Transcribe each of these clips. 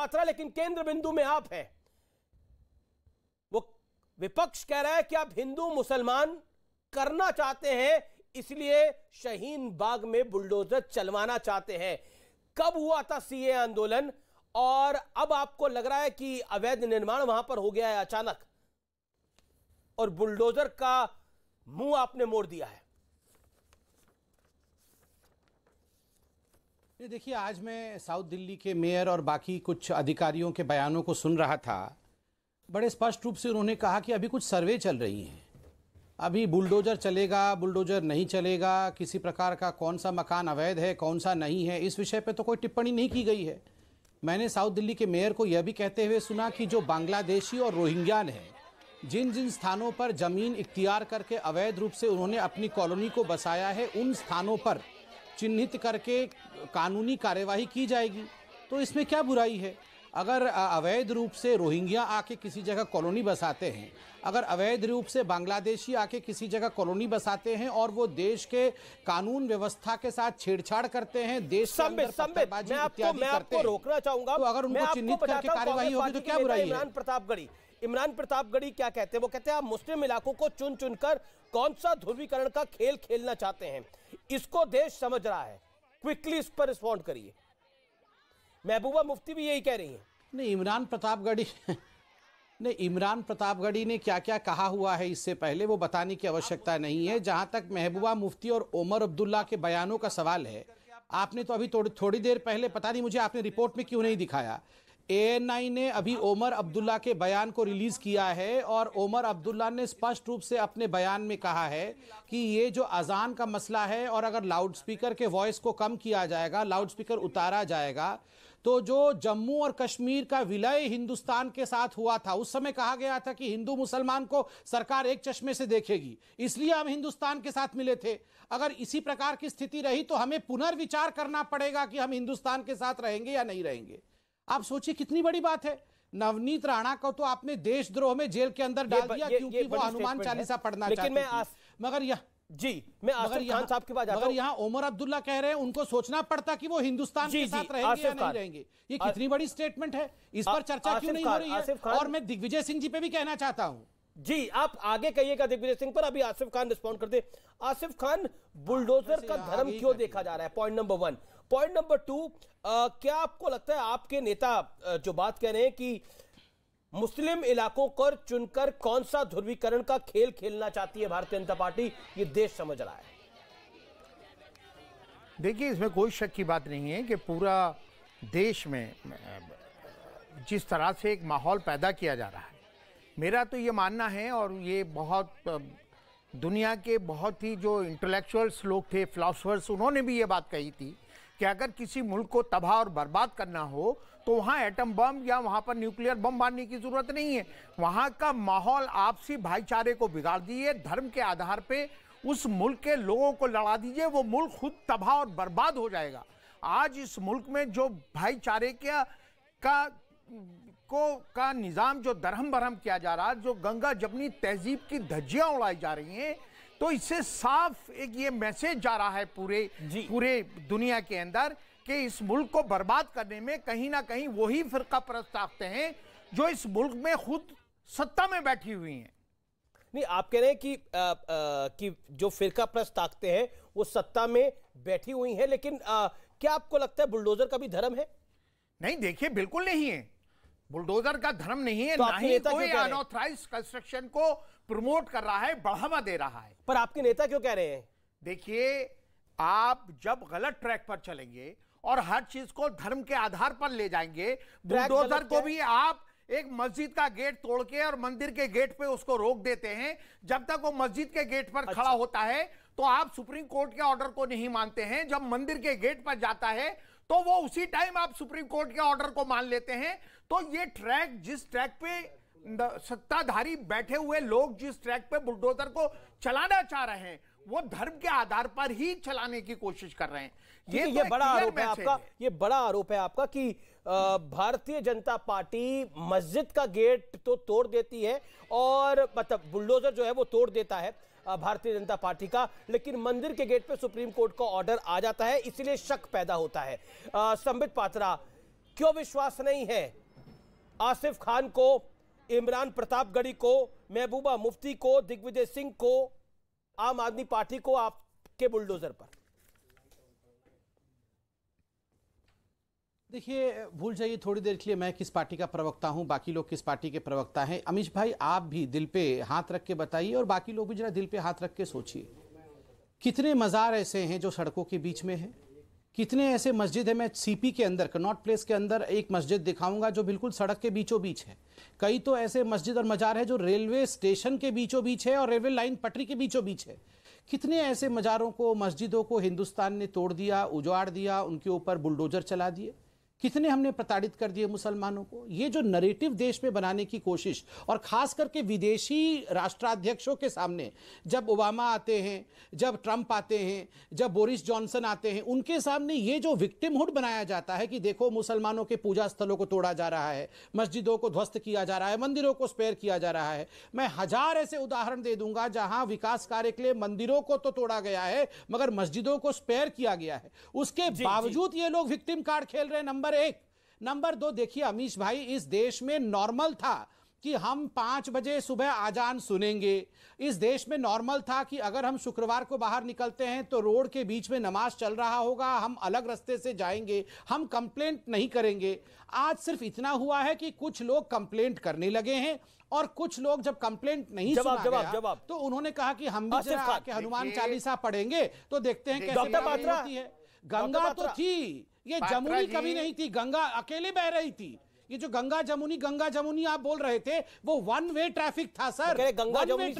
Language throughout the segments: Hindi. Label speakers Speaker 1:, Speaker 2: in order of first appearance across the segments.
Speaker 1: पात्रा, लेकिन केंद्र बिंदु में आप हैं। वो विपक्ष कह रहा है कि आप हिंदू मुसलमान करना चाहते हैं, इसलिए शाहीन बाग में बुलडोजर चलवाना चाहते हैं। कब हुआ था सीए आंदोलन, और अब आपको लग रहा है कि अवैध निर्माण वहां पर हो गया है अचानक और बुलडोजर का मुंह आपने मोड़ दिया है?
Speaker 2: ये देखिए, आज मैं साउथ दिल्ली के मेयर और बाकी कुछ अधिकारियों के बयानों को सुन रहा था। बड़े स्पष्ट रूप से उन्होंने कहा कि अभी कुछ सर्वे चल रही हैं, अभी बुलडोजर चलेगा, बुलडोजर नहीं चलेगा, किसी प्रकार का कौन सा मकान अवैध है, कौन सा नहीं है, इस विषय पे तो कोई टिप्पणी नहीं की गई है। मैंने साउथ दिल्ली के मेयर को यह भी कहते हुए सुना कि जो बांग्लादेशी और रोहिंग्या हैं, जिन जिन स्थानों पर ज़मीन इख्तियार करके अवैध रूप से उन्होंने अपनी कॉलोनी को बसाया है, उन स्थानों पर चिन्हित करके कानूनी कार्यवाही की जाएगी। तो इसमें क्या बुराई है? अगर अवैध रूप से रोहिंग्या आके किसी जगह कॉलोनी बसाते हैं, अगर अवैध रूप से बांग्लादेशी आके किसी जगह कॉलोनी बसाते हैं और वो देश के कानून व्यवस्था के साथ छेड़छाड़ करते हैं, देश के अंदर पत्थरबाजी इत्यादि करते हैं,
Speaker 1: रोकना चाहूंगा,
Speaker 2: तो अगर उनको चिन्हित करके कार्यवाही होगी तो क्या बुराई है?
Speaker 1: इमरान प्रतापगढ़ी क्या कहते हैं? वो कहते हैं आप मुस्लिम इलाकों को चुन चुनकर कौन सा ध्रुवीकरण का खेल खेलना चाहते हैं, इसको देश समझ रहा है। क्विकली इस पर रिस्पॉन्ड करिए। महबूबा मुफ्ती भी यही कह रही हैं।
Speaker 2: नहीं, इमरान प्रतापगढ़ी ने क्या क्या कहा हुआ है इससे पहले वो बताने की आवश्यकता नहीं है। जहां तक महबूबा मुफ्ती और ओमर अब्दुल्ला के बयानों का सवाल है, आपने तो अभी थोड़ी देर पहले, पता नहीं मुझे आपने रिपोर्ट में क्यों नहीं दिखाया, ANI ने अभी ओमर अब्दुल्ला के बयान को रिलीज किया है और ओमर अब्दुल्ला ने स्पष्ट रूप से अपने बयान में कहा है कि ये जो अजान का मसला है, और अगर लाउडस्पीकर के वॉइस को कम किया जाएगा, लाउडस्पीकर उतारा जाएगा, तो जो जम्मू और कश्मीर का विलय हिंदुस्तान के साथ हुआ था, उस समय कहा गया था कि हिंदू मुसलमान को सरकार एक चश्मे से देखेगी, इसलिए हम हिंदुस्तान के साथ मिले थे। अगर इसी प्रकार की स्थिति रही तो हमें पुनर्विचार करना पड़ेगा कि हम हिंदुस्तान के साथ रहेंगे या नहीं रहेंगे। आप सोचिए कितनी बड़ी बात है। नवनीत राणा को तो आपने देशद्रोह में जेल के अंदर डाल दिया क्योंकि वो हनुमान चालीसा पढ़ना चाहती थी। मगर यहाँ ओमर अब्दुल्ला कह रहे हैं उनको सोचना पड़ता कि वो हिंदुस्तान के साथ रहेंगे या नहीं रहेंगे। ये कितनी बड़ी स्टेटमेंट है, इस पर चर्चा क्यों नहीं हो रही है? और मैं दिग्विजय सिंह जी पे भी कहना चाहता हूं।
Speaker 1: जी, आप आगे कहिएगा दिग्विजय सिंह पर, अभी आसिफ खान रिस्पॉन्ड कर दे। आसिफ खान, बुलडोजर का धर्म क्यों देखा जा रहा है? Point number 1। पॉइंट नंबर 2, क्या आपको लगता है आपके नेता जो बात कह रहे हैं कि मुस्लिम इलाकों को चुनकर कौन सा ध्रुवीकरण का खेल खेलना चाहती है भारतीय जनता पार्टी, ये देश समझ रहा है?
Speaker 3: देखिए, इसमें कोई शक की बात नहीं है कि पूरा देश में जिस तरह से एक माहौल पैदा किया जा रहा है, मेरा तो ये मानना है, और ये बहुत दुनिया के बहुत ही जो इंटेलेक्चुअल्स लोग थे, फिलोसफर्स, उन्होंने भी ये बात कही थी कि अगर किसी मुल्क को तबाह और बर्बाद करना हो तो वहाँ एटम बम या वहाँ पर न्यूक्लियर बम मारने की जरूरत नहीं है। वहाँ का माहौल, आपसी भाईचारे को बिगाड़ दीजिए, धर्म के आधार पे उस मुल्क के लोगों को लड़ा दीजिए, वो मुल्क खुद तबाह और बर्बाद हो जाएगा। आज इस मुल्क में जो भाईचारे का निज़ाम जो दरहम बरहम किया जा रहा है, जो गंगा जमनी तहजीब की धज्जियाँ उड़ाई जा रही हैं, तो इससे साफ एक ये मैसेज जा रहा है पूरे दुनिया के अंदर कि इस मुल्क को बर्बाद करने में कहीं ना कहीं वही फिरका परस्त ताकतें हैं जो इस मुल्क में खुद सत्ता में बैठी हुई हैं।
Speaker 1: नहीं, आप कह रहे हैं कि जो फिरका परस्त ताकतें हैं वो सत्ता में बैठी हुई हैं, लेकिन क्या आपको लगता है बुलडोजर का भी धर्म है?
Speaker 3: नहीं, देखिए, बिल्कुल नहीं है। बुलडोजर का धर्म नहीं है, ना ही कोई अनऑथराइज्ड कंस्ट्रक्शन को प्रमोट कर रहा है, बढ़ावा दे रहा है।
Speaker 1: पर आपके नेता क्यों कह रहे हैं?
Speaker 3: देखिए, आप जब गलत ट्रैक पर चलेंगे और हर चीज को धर्म के आधार पर ले जाएंगे, बुलडोजर को भी आप एक मस्जिद का गेट तोड़ के और मंदिर के गेट पे उसको रोक देते हैं, जब तक वो मस्जिद के गेट पर खड़ा होता है तो आप सुप्रीम कोर्ट के ऑर्डर को नहीं मानते हैं। जब मंदिर के गेट पर जाता है तो वो उसी टाइम आप सुप्रीम कोर्ट के ऑर्डर को मान लेते हैं। तो ये ट्रैक, जिस ट्रैक पे सत्ताधारी बैठे हुए लोग जिस ट्रैक पे बुलडोजर को चलाना चाह रहे हैं, वो धर्म के आधार पर ही चलाने की कोशिश कर रहे हैं।
Speaker 1: ये बड़ा आरोप है आपका, ये बड़ा आरोप है आपका कि भारतीय जनता पार्टी मस्जिद का गेट तो तोड़ देती है, और मतलब बुलडोजर जो है वो तोड़ देता है भारतीय जनता पार्टी का, लेकिन मंदिर के गेट पे सुप्रीम कोर्ट का ऑर्डर आ जाता है, इसलिए शक पैदा होता है। संबित पात्रा, क्यों विश्वास नहीं है आसिफ खान को, इमरान प्रतापगढ़ी को, महबूबा मुफ्ती को, दिग्विजय सिंह को, आम आदमी पार्टी को आपके बुलडोजर पर?
Speaker 2: देखिए, भूल जाइए थोड़ी देर के लिए मैं किस पार्टी का प्रवक्ता हूं, बाकी लोग किस पार्टी के प्रवक्ता हैं। अमीश भाई, आप भी दिल पे हाथ रख के बताइए और बाकी लोग भी जरा दिल पे हाथ रख के सोचिए, कितने मज़ार ऐसे हैं जो सड़कों के बीच में हैं? कितने ऐसे मस्जिद है? मैं सीपी के अंदर, कनॉट प्लेस के अंदर एक मस्जिद दिखाऊंगा जो बिल्कुल सड़क के बीचों बीच है। कई तो ऐसे मस्जिद और मजार है जो रेलवे स्टेशन के बीचों बीच है और रेलवे लाइन पटरी के बीचों बीच है। कितने ऐसे मजारों को, मस्जिदों को हिंदुस्तान ने तोड़ दिया, उजाड़ दिया, उनके ऊपर बुलडोजर चला दिए। कितने हमने प्रताड़ित कर दिए मुसलमानों को। ये जो नैरेटिव देश में बनाने की कोशिश, और खास करके विदेशी राष्ट्राध्यक्षों के सामने, जब ओबामा आते हैं, जब ट्रंप आते हैं, जब बोरिस जॉनसन आते हैं, उनके सामने ये जो विक्टिमहुड बनाया जाता है कि देखो मुसलमानों के पूजा स्थलों को तोड़ा जा रहा है, मस्जिदों को ध्वस्त किया जा रहा है, मंदिरों को स्पेयर किया जा रहा है। मैं हजार ऐसे उदाहरण दे दूंगा जहां विकास कार्य के लिए मंदिरों को तो तोड़ा गया है मगर मस्जिदों को स्पेयर किया गया है। उसके बावजूद ये लोग विक्टिम कार्ड खेल रहे हैं। नंबर एक। नंबर दो, देखिए अमीश भाई, इस देश में नॉर्मल था कि हम 5 बजे सुबह आजान सुनेंगे। इस देश में नॉर्मल था कि अगर हम शुक्रवार को बाहर निकलते हैं तो रोड के बीच में नमाज चल रहा होगा, हम अलग रास्ते से जाएंगे, हम कंप्लेंट नहीं करेंगे। आज सिर्फ इतना हुआ है कि कुछ लोग कंप्लेंट करने लगे हैं और कुछ लोग जब कंप्लेंट नहीं सुना गया तो उन्होंने कहा कि हम भी जरा के हनुमान चालीसा पढ़ेंगे तो देखते हैं कैसे होती है। गंगा तो थी, ये जमुनी कभी नहीं थी, गंगा अकेले बह रही थी। ये जो गंगा जमुनी आप बोल रहे थे वो वन वे ट्रैफिक था सर।
Speaker 1: गंगा जमुनी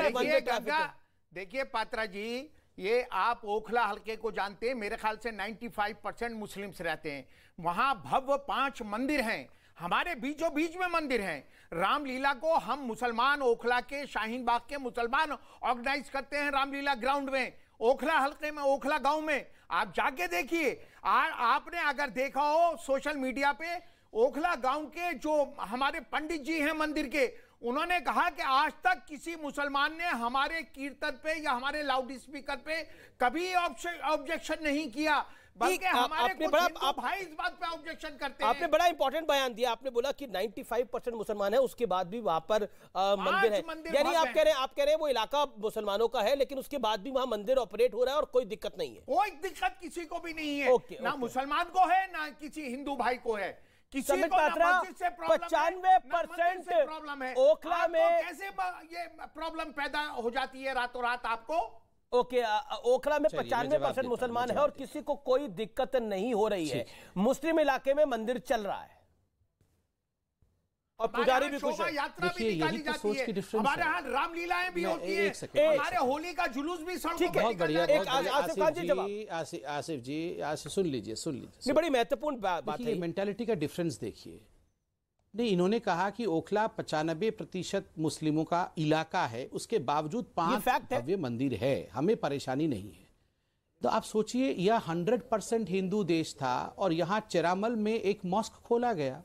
Speaker 3: देखिए पात्रा जी, ये आप ओखला हल्के को जानते हैं, मेरे ख्याल से 95% मुस्लिम्स रहते हैं वहां। भव्य 5 मंदिर हैं, हमारे बीचों बीच में मंदिर हैं। रामलीला को हम मुसलमान ओखला के, शाहीन बाग के मुसलमान ऑर्गेनाइज करते हैं रामलीला ग्राउंड में, ओखला हल्के में, ओखला गांव में। आप जाके देखिए। आपने अगर देखा हो सोशल मीडिया पे, ओखला गांव के जो हमारे पंडित जी हैं मंदिर के, उन्होंने कहा कि आज तक किसी मुसलमान ने हमारे कीर्तन पे या हमारे लाउड स्पीकर पे कभी ऑब्जेक्शन नहीं किया, बल्कि हमारे भाई इस बात पे ऑब्जेक्शन करते हैं।
Speaker 1: आपने बड़ा इंपॉर्टेंट बयान दिया। आपने बोला कि 95% मुसलमान है, उसके बाद भी वहां पर मंदिर है। यानी आप कह रहे हैं वो इलाका मुसलमानों का है लेकिन उसके बाद भी वहां मंदिर ऑपरेट हो रहा है और कोई दिक्कत नहीं है।
Speaker 3: कोई दिक्कत किसी को भी नहीं है, ना मुसलमान को है ना किसी हिंदू भाई को है। किसी को
Speaker 1: 95%
Speaker 3: प्रॉब्लम है।
Speaker 1: ओखला में
Speaker 3: कैसे ये प्रॉब्लम पैदा हो जाती है रातों रात आपको?
Speaker 1: ओखला में 95% मुसलमान है और किसी को कोई दिक्कत नहीं हो रही है। मुस्लिम इलाके में मंदिर चल रहा है और पुजारी भी खुश है।
Speaker 3: यात्रा भी निकाली जाती है, हमारे यहाँ रामलीलाएं भी होती है, हमारे होली का जुलूस भी सड़कों पे निकलता है।
Speaker 2: आसिफ जी सुन लीजिए,
Speaker 1: बड़ी महत्वपूर्ण बात है।
Speaker 2: मेंटालिटी का डिफरेंस देखिए। नहीं, इन्होंने कहा कि ओखला 95% मुस्लिमों का इलाका है, उसके बावजूद 5 भव्य मंदिर है, हमें परेशानी नहीं है। तो आप सोचिए, यह 100% हिंदू देश था और यहाँ चेरामल में एक मॉस्क खोला गया।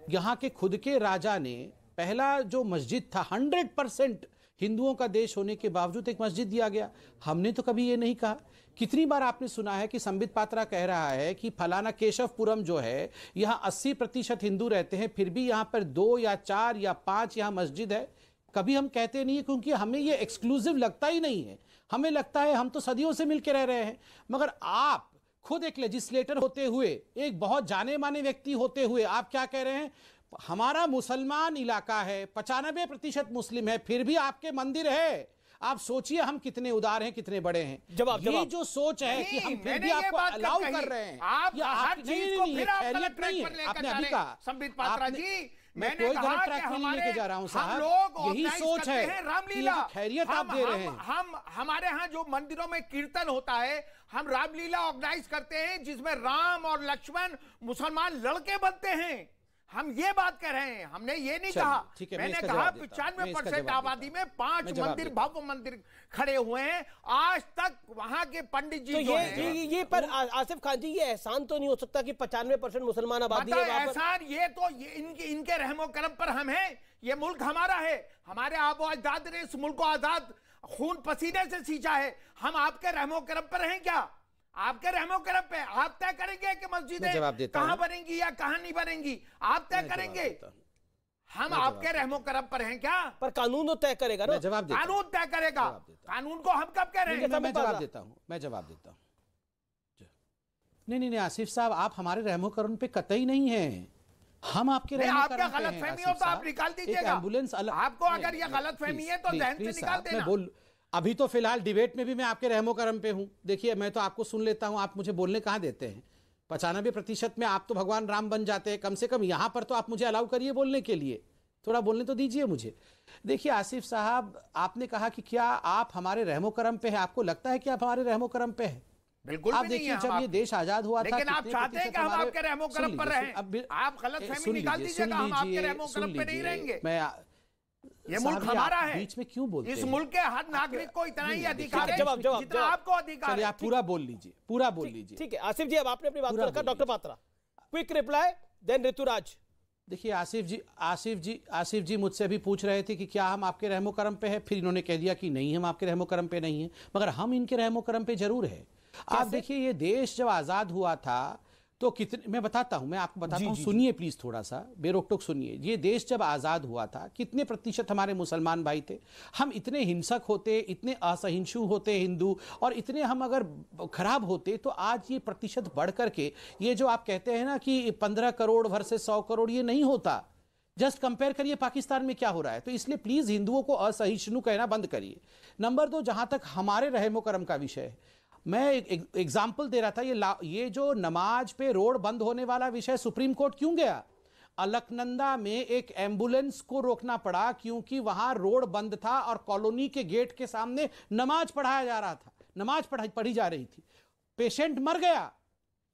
Speaker 2: यहाँ के खुद के राजा ने पहला जो मस्जिद था, 100% हिंदुओं का देश होने के बावजूद एक मस्जिद दिया गया। हमने तो कभी ये नहीं कहा। कितनी बार आपने सुना है कि संबित पात्रा कह रहा है कि फलाना केशवपुरम जो है, यहाँ 80% हिंदू रहते हैं, फिर भी यहाँ पर 2 या 4 या 5 यहाँ मस्जिद है। कभी हम कहते नहीं है क्योंकि हमें ये एक्सक्लूसिव लगता ही नहीं है। हमें लगता है हम तो सदियों से मिलकर रह रहे हैं। मगर आप खुद एक लेजिस्लेटर होते हुए, एक बहुत जाने माने व्यक्ति होते हुए, आप क्या कह रहे हैं? हमारा मुसलमान इलाका है, 95% मुस्लिम है, फिर भी आपके मंदिर है। आप सोचिए हम कितने उदार हैं, कितने बड़े हैं। ये जो सोच है कि हम फिर भी आपको अलाउ कर रहे हैं,
Speaker 3: आप हर चीज को फिर आप गलत ट्रैक पर लेकर जा रहे हैं। संबित पात्रा जी, मैंने कोई गलत ट्रैक पर नहीं लेके जा रहा हूं साहब, यही सोच है। रामलीला
Speaker 2: खैरियत आप दे रहे हैं।
Speaker 3: हम हमारे यहाँ जो मंदिरों में कीर्तन होता है, हम रामलीला ऑर्गेनाइज करते हैं जिसमें राम और लक्ष्मण मुसलमान लड़के बनते हैं। हम ये बात कह रहे हैं, हमने ये नहीं कहा। मैंने कहा 95% आबादी में 5 मंदिर, भव्य मंदिर खड़े हुए हैं। आज तक वहां के पंडित जी
Speaker 1: तो ये पर आसिफ खान जी, ये एहसान तो नहीं हो सकता कि 95% मुसलमान आबादी है वहां पर?
Speaker 3: एहसान ये तो इनके रहमो करम पर हम हैं। ये मुल्क हमारा है, हमारे आबो अजदाद ने इस मुल्क को आजाद खून पसीने से सींचा है। हम आपके रहमो करम पर हैं क्या? आपके रहमो करम पे आप तय करेंगे कि मस्जिदें कहां बनेंगी या कहां नहीं बनेंगी, आप तय करेंगे। हम आपके रहमो करम पर हैं क्या?
Speaker 1: पर कानून तो तय करेगा ना।
Speaker 3: कानून तय करेगा। कानून को हम कब कह रहे हैं?
Speaker 2: मैं जवाब देता हूं। नहीं आसिफ साहब, आप हमारे रहमो करम पे कतई नहीं है। हम आपके रहमो करम पे हैं।
Speaker 3: गलतफहमी हो तो आप निकाल दीजिएगा।
Speaker 2: एम्बुलेंस
Speaker 3: आपको अगर ये गलतफहमी है तो जहन से निकाल देना।
Speaker 2: अभी तो फिलहाल डिबेट में भी मैं आपके रहमो करम पे हूं। देखिए, मैं तो आपको सुन लेता हूं, आप मुझे बोलने कहां देते हैं। 95% में आप तो भगवान राम बन जाते हैं। कम से कम यहां पर तो आप मुझे अलाउ करिए बोलने के लिए, थोड़ा बोलने तो दीजिए मुझे। देखिए आसिफ साहब, आपने कहा कि क्या आप हमारे रहमो करम पे हैं। आपको लगता है कि आप हमारे रहमो करम पे हैं?
Speaker 3: बिल्कुल
Speaker 2: आप देखिए, जब ये देश आजाद हुआ था,
Speaker 3: लेकिन आप चाहते हैं कि हम आपके रहमो करम पर रहें। आप गलतफहमी निकाल दीजिएगा, हम आपके रहमो करम पे नहीं रहेंगे। ये मुल्क हमारा है।
Speaker 2: बीच में क्यों बोलते हैं?
Speaker 3: इस मुल्क के हर नागरिक को इतना ही अधिकार है जितना आपको अधिकार है।
Speaker 2: आप पूरा बोल लीजिए, पूरा बोल लीजिए।
Speaker 1: ठीक है आसिफ जी, अब आपने अपनी बात को रखा। Doctor Patra, quick reply, then Rituraj.
Speaker 2: देखिए आसिफ जी मुझसे भी पूछ रहे थे कि क्या हम आपके रहमो करम पे हैं, फिर इन्होंने कह दिया कि नहीं, हम आपके रहमो करम पे नहीं हैं। मगर हम इनके रहमो करम पे जरूर है। आप देखिए, ये देश जब आजाद हुआ था तो कितने, मैं बताता हूं, मैं आपको बताता हूं, सुनिए प्लीज, थोड़ा सा बेरोक-टोक सुनिए। ये देश जब आजाद हुआ था, कितने प्रतिशत हमारे मुसलमान भाई थे। हम इतने हिंसक होते, इतने असहिष्णु होते हिंदू, और इतने हम अगर खराब होते तो आज ये प्रतिशत बढ़ करके, ये जो आप कहते हैं ना कि 15 करोड़ वर्सेस 100 करोड़, ये नहीं होता। जस्ट कंपेयर करिए पाकिस्तान में क्या हो रहा है। तो इसलिए प्लीज हिंदुओं को असहिष्णु कहना बंद करिए। नंबर 2, जहां तक हमारे रहमो करम का विषय है, मैं एक एग्जाम्पल दे रहा था। ये जो नमाज पे रोड बंद होने वाला विषय सुप्रीम कोर्ट क्यों गया? अलकनंदा में एक एम्बुलेंस को रोकना पड़ा क्योंकि वहां रोड बंद था और कॉलोनी के गेट के सामने नमाज पढ़ाया जा रहा था, नमाज पढ़ी जा रही थी, पेशेंट मर गया।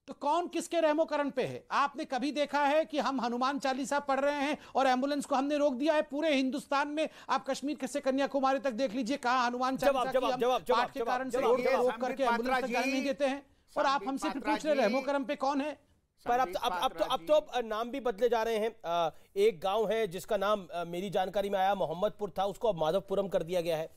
Speaker 2: तो कौन किसके रहमो करम पे है? आपने कभी देखा है कि हम हनुमान चालीसा पढ़ रहे हैं और एम्बुलेंस को हमने रोक दिया है? पूरे हिंदुस्तान में आप कश्मीर से कन्याकुमारी तक देख लीजिए, कहां हनुमान चालीसा की हम पाठ के कारण से रोड रोक करके एम्बुलेंस तक जाने नहीं देते हैं, और आप हमसे पूछ रहे रहमो करम पे कौन है?
Speaker 1: पर अब तो नाम भी बदले जा रहे हैं। एक गांव है जिसका नाम मेरी जानकारी में आया मोहम्मदपुर था, उसको अब माधवपुरम कर दिया गया है।